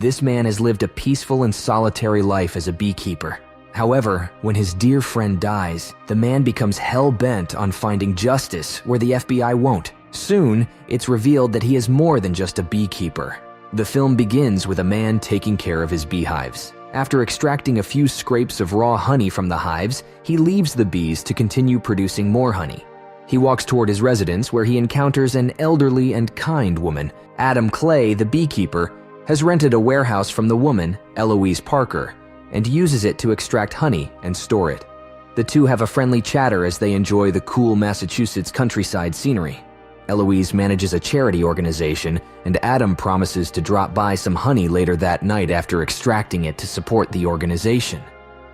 This man has lived a peaceful and solitary life as a beekeeper. However, when his dear friend dies, the man becomes hell-bent on finding justice where the FBI won't. Soon, it's revealed that he is more than just a beekeeper. The film begins with a man taking care of his beehives. After extracting a few scrapes of raw honey from the hives, he leaves the bees to continue producing more honey. He walks toward his residence where he encounters an elderly and kind woman. Adam Clay, the beekeeper, has rented a warehouse from the woman, Eloise Parker, and uses it to extract honey and store it. The two have a friendly chatter as they enjoy the cool Massachusetts countryside scenery. Eloise manages a charity organization, and Adam promises to drop by some honey later that night after extracting it to support the organization.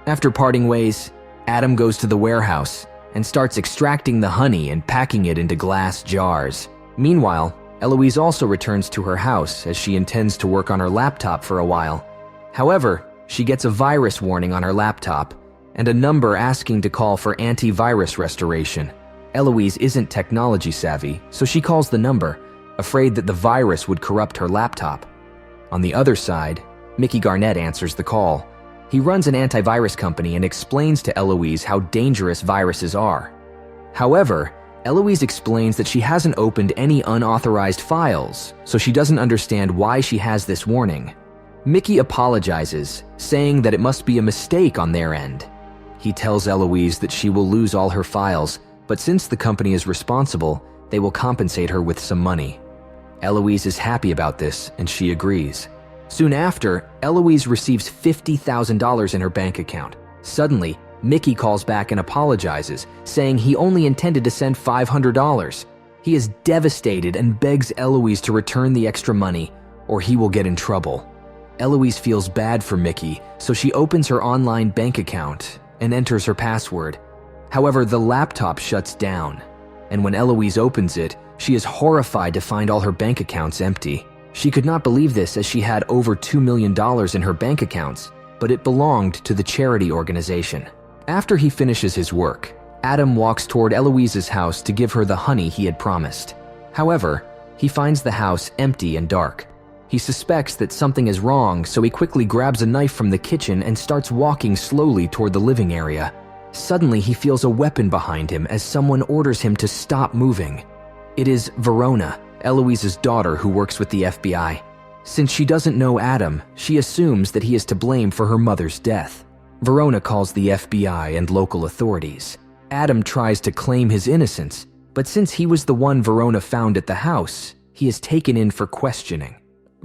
After parting ways, Adam goes to the warehouse and starts extracting the honey and packing it into glass jars. Meanwhile, Eloise also returns to her house as she intends to work on her laptop for a while. However, she gets a virus warning on her laptop and a number asking to call for antivirus restoration. Eloise isn't technology savvy, so she calls the number, afraid that the virus would corrupt her laptop. On the other side, Mickey Garnett answers the call. He runs an antivirus company and explains to Eloise how dangerous viruses are. However, Eloise explains that she hasn't opened any unauthorized files, so she doesn't understand why she has this warning. Mickey apologizes, saying that it must be a mistake on their end. He tells Eloise that she will lose all her files, but since the company is responsible, they will compensate her with some money. Eloise is happy about this, and she agrees. Soon after, Eloise receives $50,000 in her bank account. Suddenly, Mickey calls back and apologizes, saying he only intended to send $500. He is devastated and begs Eloise to return the extra money, or he will get in trouble. Eloise feels bad for Mickey, so she opens her online bank account and enters her password. However, the laptop shuts down, and when Eloise opens it, she is horrified to find all her bank accounts empty. She could not believe this as she had over $2 million in her bank accounts, but it belonged to the charity organization. After he finishes his work, Adam walks toward Eloise's house to give her the honey he had promised. However, he finds the house empty and dark. He suspects that something is wrong, so he quickly grabs a knife from the kitchen and starts walking slowly toward the living area. Suddenly, he feels a weapon behind him as someone orders him to stop moving. It is Verona, Eloise's daughter, who works with the FBI. Since she doesn't know Adam, she assumes that he is to blame for her mother's death. Verona calls the FBI and local authorities. Adam tries to claim his innocence, but since he was the one Verona found at the house, he is taken in for questioning.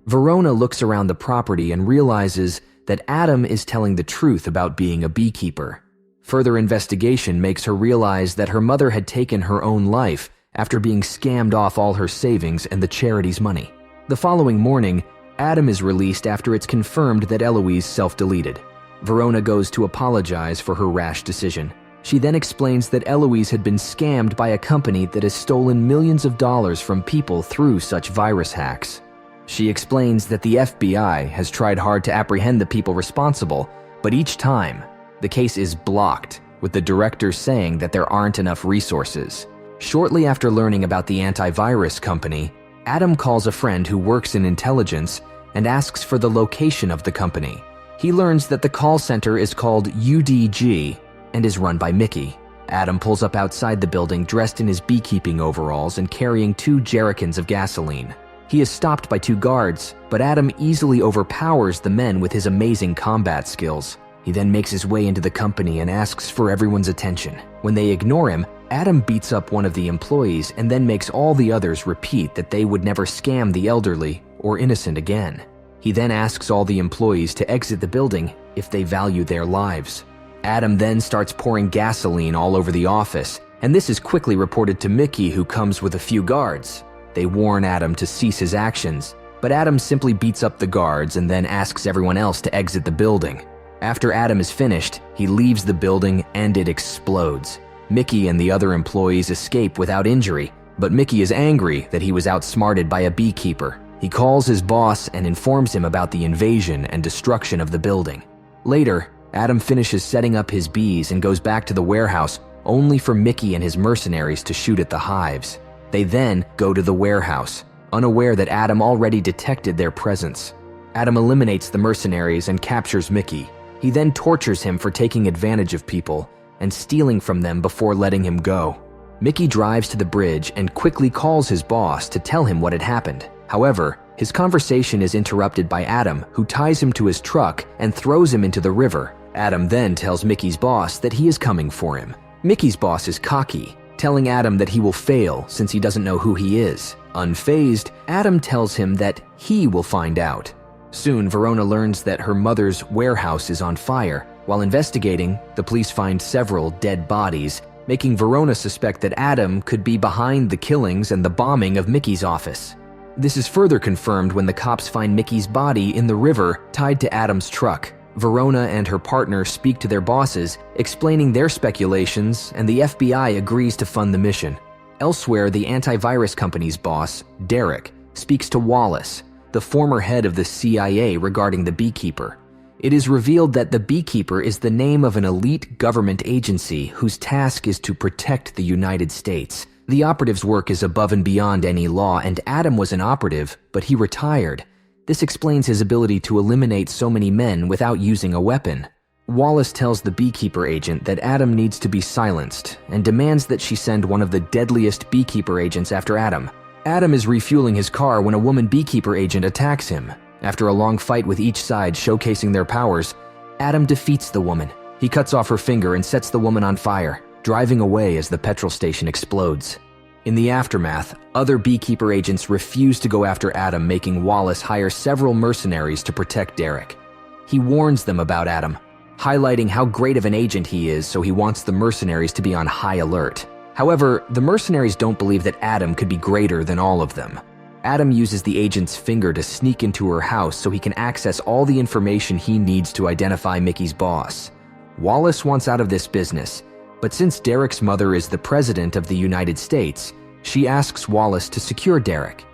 Verona looks around the property and realizes that Adam is telling the truth about being a beekeeper. Further investigation makes her realize that her mother had taken her own life after being scammed off all her savings and the charity's money. The following morning, Adam is released after it's confirmed that Eloise self-deleted. Verona goes to apologize for her rash decision. She then explains that Eloise had been scammed by a company that has stolen millions of dollars from people through such virus hacks. She explains that the FBI has tried hard to apprehend the people responsible, but each time, the case is blocked, with the director saying that there aren't enough resources. Shortly after learning about the antivirus company, Adam calls a friend who works in intelligence and asks for the location of the company. He learns that the call center is called UDG and is run by Mickey. Adam pulls up outside the building dressed in his beekeeping overalls and carrying 2 jerrycans of gasoline. He is stopped by 2 guards, but Adam easily overpowers the men with his amazing combat skills. He then makes his way into the company and asks for everyone's attention. When they ignore him, Adam beats up one of the employees and then makes all the others repeat that they would never scam the elderly or innocent again. He then asks all the employees to exit the building if they value their lives. Adam then starts pouring gasoline all over the office, and this is quickly reported to Mickey, who comes with a few guards. They warn Adam to cease his actions, but Adam simply beats up the guards and then asks everyone else to exit the building. After Adam is finished, he leaves the building and it explodes. Mickey and the other employees escape without injury, but Mickey is angry that he was outsmarted by a beekeeper. He calls his boss and informs him about the invasion and destruction of the building. Later, Adam finishes setting up his bees and goes back to the warehouse, only for Mickey and his mercenaries to shoot at the hives. They then go to the warehouse, unaware that Adam already detected their presence. Adam eliminates the mercenaries and captures Mickey. He then tortures him for taking advantage of people and stealing from them before letting him go. Mickey drives to the bridge and quickly calls his boss to tell him what had happened. However, his conversation is interrupted by Adam, who ties him to his truck and throws him into the river. Adam then tells Mickey's boss that he is coming for him. Mickey's boss is cocky, telling Adam that he will fail since he doesn't know who he is. Unfazed, Adam tells him that he will find out. Soon, Verona learns that her mother's warehouse is on fire. While investigating, the police find several dead bodies, making Verona suspect that Adam could be behind the killings and the bombing of Mickey's office. This is further confirmed when the cops find Mickey's body in the river tied to Adam's truck. Verona and her partner speak to their bosses, explaining their speculations, and the FBI agrees to fund the mission. Elsewhere, the antivirus company's boss, Derek, speaks to Wallace, the former head of the CIA, regarding the Beekeeper. It is revealed that the Beekeeper is the name of an elite government agency whose task is to protect the United States. The operative's work is above and beyond any law, and Adam was an operative, but he retired. This explains his ability to eliminate so many men without using a weapon. Wallace tells the Beekeeper agent that Adam needs to be silenced and demands that she send one of the deadliest Beekeeper agents after Adam. Adam is refueling his car when a woman Beekeeper agent attacks him. After a long fight with each side showcasing their powers, Adam defeats the woman. He cuts off her finger and sets the woman on fire, driving away as the petrol station explodes. In the aftermath, other Beekeeper agents refuse to go after Adam, making Wallace hire several mercenaries to protect Derek. He warns them about Adam, highlighting how great of an agent he is, so he wants the mercenaries to be on high alert. However, the mercenaries don't believe that Adam could be greater than all of them. Adam uses the agent's finger to sneak into her house so he can access all the information he needs to identify Mickey's boss. Wallace wants out of this business, but since Derek's mother is the President of the United States, she asks Wallace to secure Derek.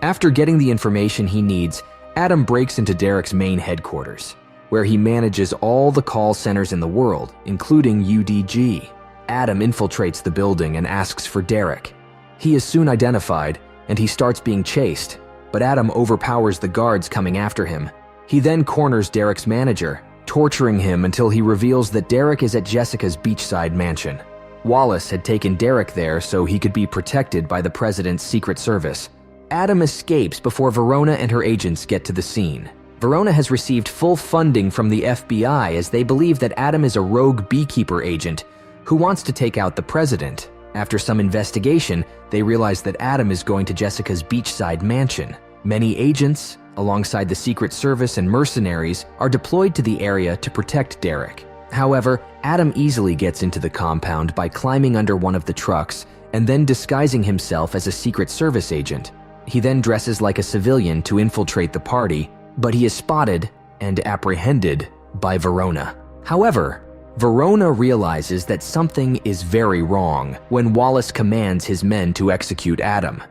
After getting the information he needs, Adam breaks into Derek's main headquarters, where he manages all the call centers in the world, including UDG. Adam infiltrates the building and asks for Derek. He is soon identified, and he starts being chased, but Adam overpowers the guards coming after him. He then corners Derek's manager, torturing him until he reveals that Derek is at Jessica's beachside mansion. Wallace had taken Derek there so he could be protected by the President's Secret Service. Adam escapes before Verona and her agents get to the scene. Verona has received full funding from the FBI as they believe that Adam is a rogue Beekeeper agent who wants to take out the President. After some investigation, they realize that Adam is going to Jessica's beachside mansion. Many agents, alongside the Secret Service and mercenaries, are deployed to the area to protect Derek. However, Adam easily gets into the compound by climbing under one of the trucks and then disguising himself as a Secret Service agent. He then dresses like a civilian to infiltrate the party, but he is spotted and apprehended by Verona. However, Verona realizes that something is very wrong when Wallace commands his men to execute Adam.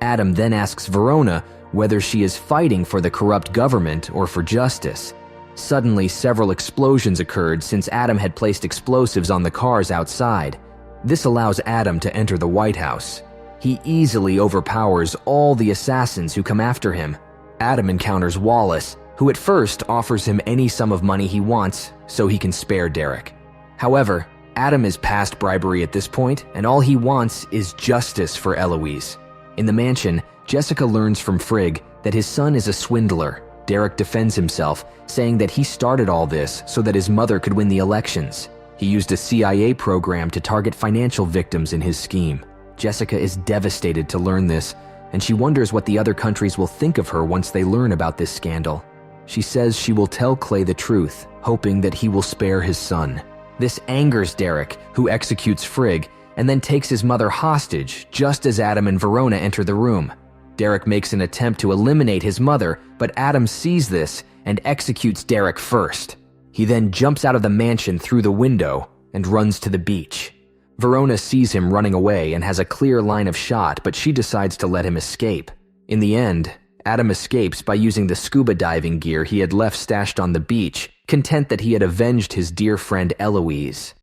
Adam then asks Verona whether she is fighting for the corrupt government or for justice. Suddenly, several explosions occurred since Adam had placed explosives on the cars outside. This allows Adam to enter the White House. He easily overpowers all the assassins who come after him. Adam encounters Wallace, who at first offers him any sum of money he wants so he can spare Derek. However, Adam is past bribery at this point, and all he wants is justice for Eloise. In the mansion, Jessica learns from Frigg that his son is a swindler. Derek defends himself, saying that he started all this so that his mother could win the elections. He used a CIA program to target financial victims in his scheme. Jessica is devastated to learn this, and she wonders what the other countries will think of her once they learn about this scandal. She says she will tell Clay the truth, hoping that he will spare his son. This angers Derek, who executes Frigg, and then takes his mother hostage just as Adam and Verona enter the room. Derek makes an attempt to eliminate his mother, but Adam sees this and executes Derek first. He then jumps out of the mansion through the window and runs to the beach. Verona sees him running away and has a clear line of shot, but she decides to let him escape. In the end, Adam escapes by using the scuba diving gear he had left stashed on the beach, content that he had avenged his dear friend Eloise.